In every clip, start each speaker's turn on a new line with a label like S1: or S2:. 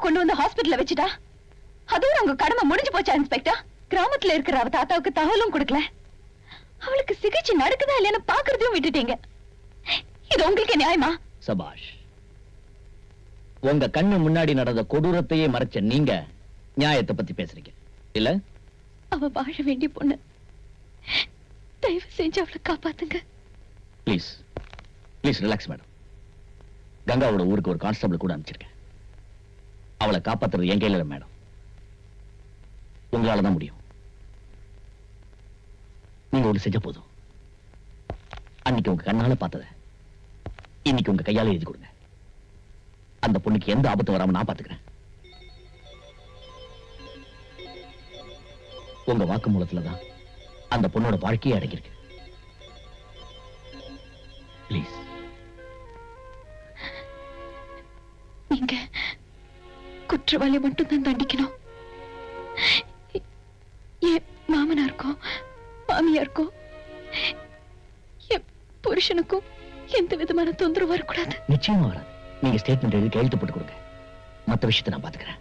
S1: கொண்டு வந்து ஹாஸ்பிடல்ல வச்சுட்டா அதுவும் உங்க கடமை முடிஞ்சு போச்சா இன்ஸ்பெக்டர்? கிராமத்துல இருக்கிற அவ தாத்தாவுக்கு தகவலும் கொடுக்கல. அவளுக்கு சிகிச்சை நடக்குதா இல்லைன்னு பாக்குறதையும் விட்டுட்டீங்க. இது உங்களுக்கு நியாயமா?
S2: சபாஷ். உங்க கண்ணு முன்னாடி நடந்த கொடூரத்தையே மறைச்ச நீங்க நியாயத்தை பத்தி பேசுறீங்க இல்ல?
S1: அவ வாழ வேண்டிய பொண்ணு. தயவு செஞ்சு அவளை காப்பாத்துங்க.
S2: Please please relax madam. கங்காவோட ஊருக்கு ஒரு கான்ஸ்டபிள் கூட அனுப்பிச்சிருக்கேன். அவளை காப்பாத்துறது என் கையில மேடம். உங்களால தான் முடியும். நீங்க ஒண்ணு செஞ்ச போதும். அன்னைக்கு உங்க கண்ணால பார்த்தத இன்னைக்கு உங்க கையால எழுதி கொடுங்க. அந்த பொண்ணுக்கு எந்த ஆபத்து வராம நான் பாத்துக்கிறேன். உங்க வாக்குமூலத்துலதான் அந்த பொண்ணோட வாழ்க்கையே அடங்கியிருக்கு. ப்ளீஸ்.
S1: நீங்க குற்றவாளி மட்டும் தான் தண்டிக்கணும். என் மாமனாருக்கும் மாமியாருக்கும் என் புருஷனுக்கும் எந்த விதமான தொந்தரவு வரக்கூடாது.
S2: நிச்சயமா வராது. நீங்க ஸ்டேட்மெண்ட் எழுதி கையெழுத்து போட்டு கொடுங்க. மத்த விஷயத்தை நான் பாத்துக்கிறேன்.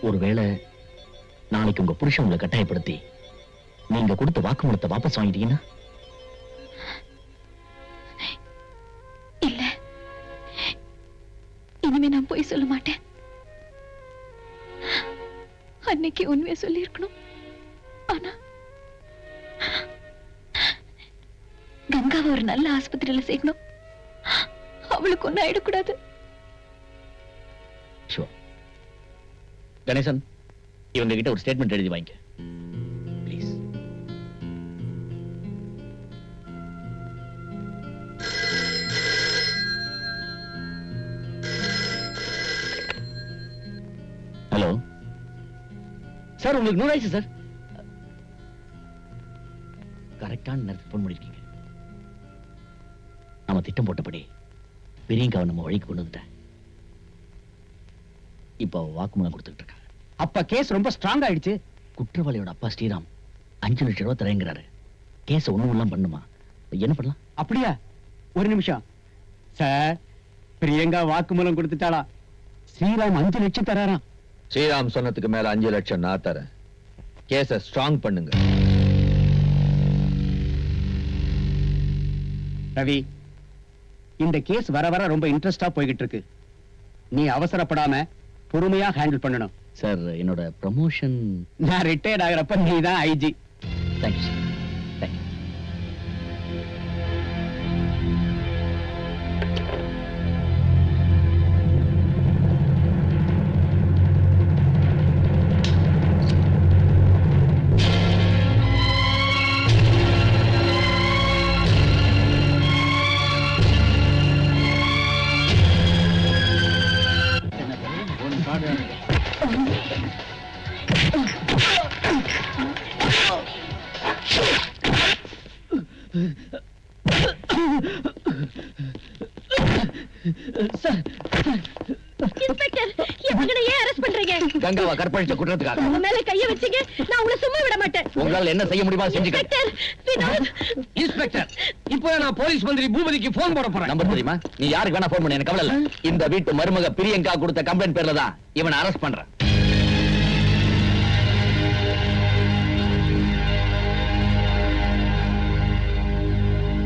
S2: ஒருவேளை நாளைக்கு உங்க புருஷன் உங்களை கட்டாயப்படுத்தி நீங்க கொடுத்த வாக்குமூலத்தை வாபஸ் வாங்கிட்டீங்கன்னா?
S1: இல்ல, இனிமே நான் போய் சொல்ல மாட்டேன். அன்னைக்கு உண்மையை சொல்லி இருக்கணும். ஆனா கங்காவை ஒரு நல்ல ஆஸ்பத்திரியில சேர்க்கணும். அவளுக்கு ஒண்ணு ஆயிடக்கூடாது.
S2: கணேசன், இவங்க கிட்ட ஒரு ஸ்டேட்மெண்ட் எழுதி வாங்க ப்ளீஸ். ஹலோ சார், உங்களுக்கு 100 ஆயிடுச்சு சார். கரெக்டான நேரத்துக்கு போன் பண்ணிருக்கீங்க. நாம திட்டம் போட்டபடி பிரியங்காவை நம்ம வழிக்கு கொண்டு வந்துட்டேன். இப்போ வாக்குமூலம் கொடுத்துட்டு இருக்காங்க.
S3: அப்ப கேஸ் ரொம்ப ஸ்ட்ராங் ஆயிடுச்சு.
S2: குற்றவாளியோட அப்பா ஸ்ரீராம் 5 லட்சம் ரூபாய் தரேங்கிறாரு. கேஸ ஒண்ணும் இல்லாம பண்ணுமா? என்ன பண்ணலாம்?
S3: அப்படியா? ஒரு நிமிஷம் சார். பிரியங்கா வாக்குமூலம் கொடுத்துட்டாளா? ஸ்ரீராம் 5 லட்சம் தராராம்.
S4: ஸ்ரீராம் சொன்னதுக்கு மேல 5 லட்சம் நான் தரேன். கேஸ ஸ்ட்ராங் பண்ணுங்க.
S3: ரவி, இந்த கேஸ் வர வர ரொம்ப இன்ட்ரெஸ்டா போய்கிட்டு இருக்கு. நீ அவசரப்படாம பொறுமையா ஹேண்டில் பண்ணணும்.
S2: சார், என்னோட ப்ரமோஷன்.
S3: நான் ரிட்டையர்ட் ஆகிறப்ப நீ தான் ஐஜி.
S2: Thank you sir. தேங்க்யூ. கங்காவை கற்பழிச்ச குற்றத்துக்காக
S1: உங்க மேல கைய வச்சீங்க. நான் உங்களை சும்மா விட மாட்டேன்.
S2: உங்களால என்ன செய்ய முடியுமா செஞ்சுக்க.
S3: இன்ஸ்பெக்டர், இப்போ நான் போலீஸ் மந்திரி பூபதிக்கு போன் போட போறேன்.
S2: நம்பர் தெரியுமா? நீ யாருக்கு வேணா போன் பண்ண, எனக்கு கவலை இல்ல. இந்த வீட்டு மருமக பிரியங்கா கொடுத்த கம்ப்ளைண்ட் பேர்ல தான் இவனை அரெஸ்ட் பண்றேன்.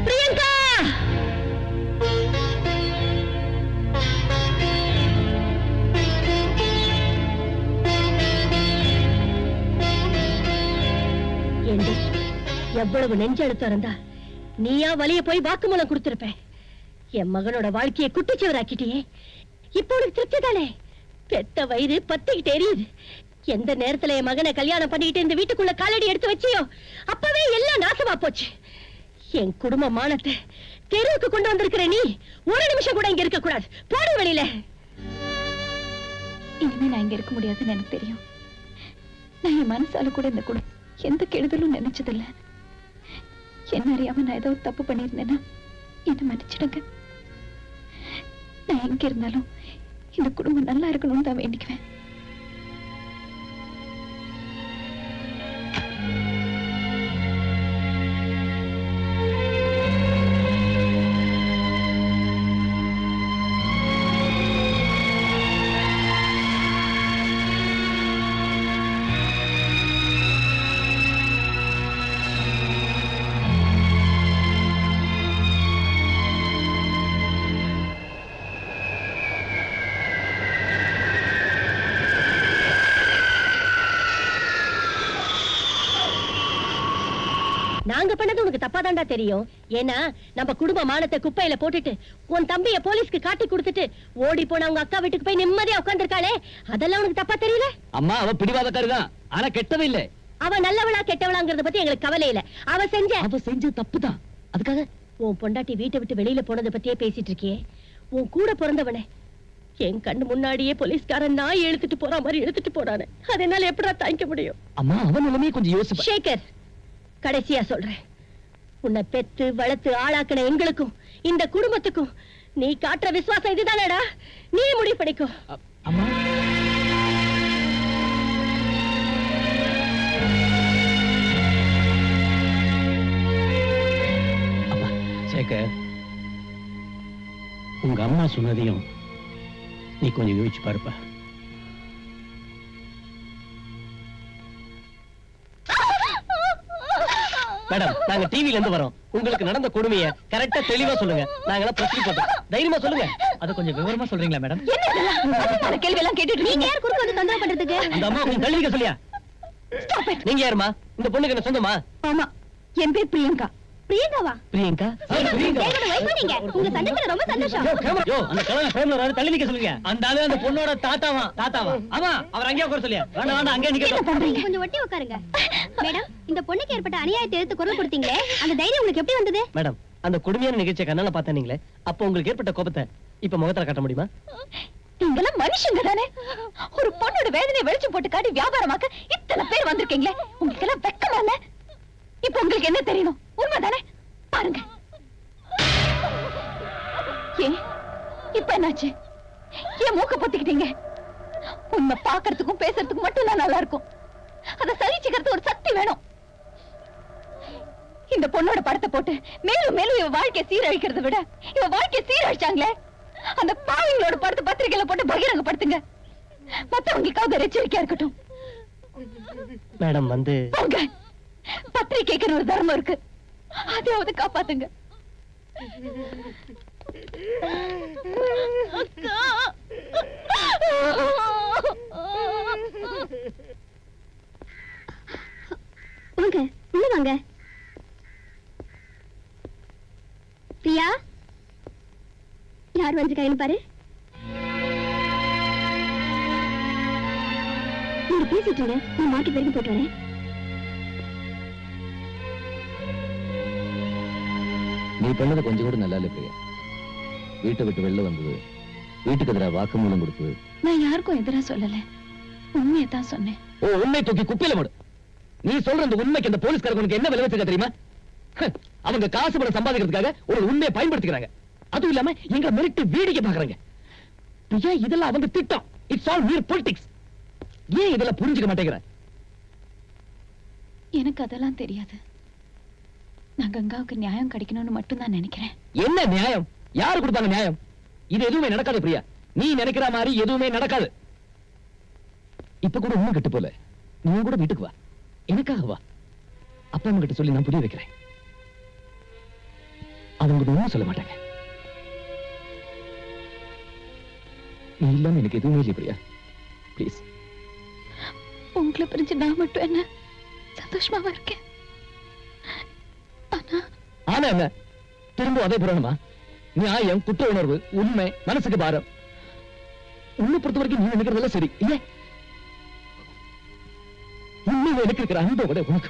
S1: பிரியங்கா, எவ்வளவு நெஞ்செழுத்தம் இருந்தா நீயா வலிய போய் வாக்குமூலம் கொடுத்திருப்ப. என் மகனோட வாழ்க்கையை குட்டிச்சவராக்கிட்டியே. இப்போ உனக்கு திருப்தி தானே? பெத்த வயிறு பத்திக்கிட்டு எரியுது. எந்த நேரத்துல என் மகனை கல்யாணம் பண்ணிக்கிட்டு இந்த வீட்டுக்குள்ள காலடி எடுத்து வச்சியோ அப்பவே எல்லாம் நாசமா போச்சு. என் குடும்ப மானத்தை தெருவுக்கு கொண்டு வந்திருக்கிற நீ ஒரு நிமிஷம் கூட இங்க இருக்க கூடாது. போடு வெளியில. இனிமே நான் இங்க இருக்க முடியாதுன்னு எனக்கு தெரியும். நான் என் மனசால கூட இந்த குடும்பம் எந்த கெடுதலும் நினைச்சதில்லை. என்ன அறியாம நான் ஏதோ தப்பு பண்ணியிருந்தேன்னா என்ன மன்னிச்சிடுங்க. நான் எங்க இருந்தாலும் இந்த குடும்பம் நல்லா இருக்கணும்னு தான் வேண்டிக்குவேன். நாங்க பண்ணது உனக்கு தப்பாதான்டா தெரியும். ஏன்னா நம்ம குடும்ப மானத்தை குப்பையில போட்டுட்டு உன் தம்பிய போலீஸ்க்கு காட்டி கொடுத்துட்டு ஓடி போன அவங்க அக்கா வீட்டுக்கு போய் நிம்மதியா உட்கார்ந்திருக்காளே, அதெல்லாம் உனக்கு தப்பா தெரியல?
S3: அம்மா அவ பிடிவாதக்காரிதான், ஆனா கெட்டவே இல்ல.
S1: அவ நல்லவளா கெட்டவளாங்கிறத பத்தி எங்களுக்கு கவலை இல்ல. அவ செஞ்ச
S2: தப்புதான். அதுக்காக
S1: உன் பொண்டாட்டி வீட்டை விட்டு வெளியில போனதை பத்தியே பேசிட்டு இருக்கியே. உன் கூட பிறந்தவனே என் கண்ணு முன்னாடியே போலீஸ்காரன் நாய் எடுத்துட்டு போற மாதிரி எடுத்துட்டு போறானே, அதனால எப்படா தாங்கிக்க முடியும்?
S2: அம்மா அவன் நிலைமையை கொஞ்சம் யோசிப்பா.
S1: சேகர், கடைசியா சொல்றேன், உன்னை பெத்து வளர்த்து ஆளாக்கின எங்களுக்கும் இந்த குடும்பத்துக்கும் நீ காட்டுற விசுவாசம் இதுதானடா. நீ முடிவு பண்ணிக்கோ.
S2: அம்மா
S3: சேகர், உங்க அம்மா சொன்னதையும் நீ கொஞ்சம் யோசிச்சு பாருப்பா.
S2: மேடம், நாங்க டிவில இருந்து வரோம். உங்களுக்கு நடந்த கொடுமையை கரெக்டா தெளிவா சொல்லுங்க. நாங்க பிரச்சனை போட்டோம். தைரியமா சொல்லுங்க. அத கொஞ்சம் விவரமா சொல்றீங்களா மேடம்?
S1: என்ன கேள்வி எல்லாம் கேட்டுட்டு நீங்க யார் குறுக்க வந்து தொந்தரவு பண்றதுக்கு?
S2: அந்த அம்மா கொஞ்சம் தள்ளிக்க சொல்லியா? நீங்க யாருமா? இந்த பொண்ணுக்கு என்ன சொந்தமா?
S1: ஆமா, என் பேர் பிரியங்கா. பிரியங்காவா?
S2: பிரியங்கா? பிரியங்கா.
S1: உங்க சண்டத்துல ரொம்ப சந்தோஷம்.
S2: யோ, அந்த கலர் ஃப்ரேம்ல வர தள்ளி நிக்க சொல்லுங்க. அந்த ஆளு அந்த பொண்ணோட தாத்தாவா? ஆமா, அவர் அங்கேயே உட்கார சொல்லியா? வேண்டாம் அங்கேயே நிக்க.
S5: கொஞ்சம் ஒட்டி உட்காருங்க. மேடம், இந்த பொண்ணுக்கு ஏற்பட்ட அநியாயத்தை எடுத்து குரல் கொடுத்தீங்களே, அந்த தைரியம் உங்களுக்கு எப்படி வந்தது?
S2: மேடம், அந்த கொடுமையான நிகழ்ச்சியை கண்ணால பார்த்தீங்களே, அப்ப உங்களுக்கு ஏற்பட்ட கோபத்தை இப்ப முகத்துல காட்ட முடியுமா?
S1: நீங்களாம் மனுஷங்க தானே? ஒரு பொண்ணோட வேதனையை வெளிச்சம் போட்டு காட்டி வியாபாரமாக்க இத்தனை பேர் வந்திருக்கீங்களே, உங்களுக்கு எல்லாம் வெக்கமா இல்ல? இப்ப உங்களுக்கு என்ன தெரியணும்? உண்மைதானே? பாருங்க. ஏன் இப்ப என்னாச்சு? ஏன் மூக்க பொத்திக்கிட்டீங்க? உண்மை பாக்குறதுக்கும் பேசுறதுக்கும் மட்டும் தான் நல்லா இருக்கும். அத சகிச்சுக்கிறது ஒரு சக்தி வேணும். இந்த பொண்ணோட படத்தை போட்டு மேலும் மேலும் இவ வாழ்க்கையை சீரழிக்கிறத விட இவ வாழ்க்கையை சீரழிச்சாங்களே, அந்த பாவிங்களோட படத்தை பத்திரிகையில போட்டு பகிரங்கப்படுத்துங்க. மத்தவங்களுக்காவது எச்சரிக்கையா இருக்கட்டும்.
S2: மேடம் வந்து
S1: போங்க. பத்திரிகைக்கு ஒரு தர்மம் இருக்கு, அதையாவது காப்பாத்துங்க.
S5: வாங்க, உள்ள வாங்க. பிரியா, யார் வந்திருக்காங்கன்னு பாரு. நீங்க பேசிட்டு நான் மாட்டு பெருக்கி போட்டு வரேன்.
S4: நீ பண்ணது கொஞ்சம் கூட நல்லா இல்ல பிரியா. வீட்டை விட்டு வெளில வந்தது, வீட்டுக்கு எதிராக வாக்குமூலம் கொடுத்தது.
S1: நான் யாருக்கும் எதிரா சொல்லல, உண்மையை தான் சொன்னேன்.
S2: ஓ, உண்மை தூக்கி குப்பையில போடு. நீ சொல்ற அந்த உண்மைக்கு அந்த போலீஸ்காரங்களுக்கு என்ன விலை வச்சிருக்க தெரியுமா? அவங்க காசு பணம் சம்பாதிக்கிறதுக்காக ஒரு உண்மையை பயன்படுத்திக்கிறாங்க. அதுவும் இல்லாம எங்க மிரட்டி வேடிக்கை பாக்குறாங்க. பிரியா, இதெல்லாம் அவங்க திட்டம். It's all mere politics. ஏன் இதெல்லாம் புரிஞ்சுக்க மாட்டேங்கிற?
S1: எனக்கு அதெல்லாம் தெரியாது. நான் கங்காவுக்கு நியாயம் கிடைக்கணும்னு மட்டும் தான் நினைக்கிறேன்.
S2: என்ன நியாயம்? யாரு கொடுத்தாங்க நியாயம்? இது எதுவுமே நடக்காது பிரியா. நீ நினைக்கிற மாதிரி எதுவுமே நடக்காது. இப்ப கூட ஒண்ணும் கெட்டு போல. நீ கூட வீட்டுக்கு வா, எனக்காக வா. அப்பா அம்மா கிட்ட சொல்லி நான் புரிய வைக்கிறேன். அவங்க ஒண்ணும் சொல்ல மாட்டாங்க. நீ இல்லாம எனக்கு எதுவுமே இல்லை பிரியா. ப்ளீஸ்.
S1: உங்களை பிரிஞ்சு நான் மட்டும் என்ன சந்தோஷமாவா இருக்கேன்.
S2: ஆனா என்ன திரும்ப அதே புராணமா? நியாயம், குற்ற உணர்வு, உண்மை, மனசுக்கு பாரம். உன்னை பொறுத்த வரைக்கும் நீ நினைக்கிறதெல்லாம் சரி இல்ல. உண்மை எனக்கு இருக்கிற அன்பை விட உனக்கு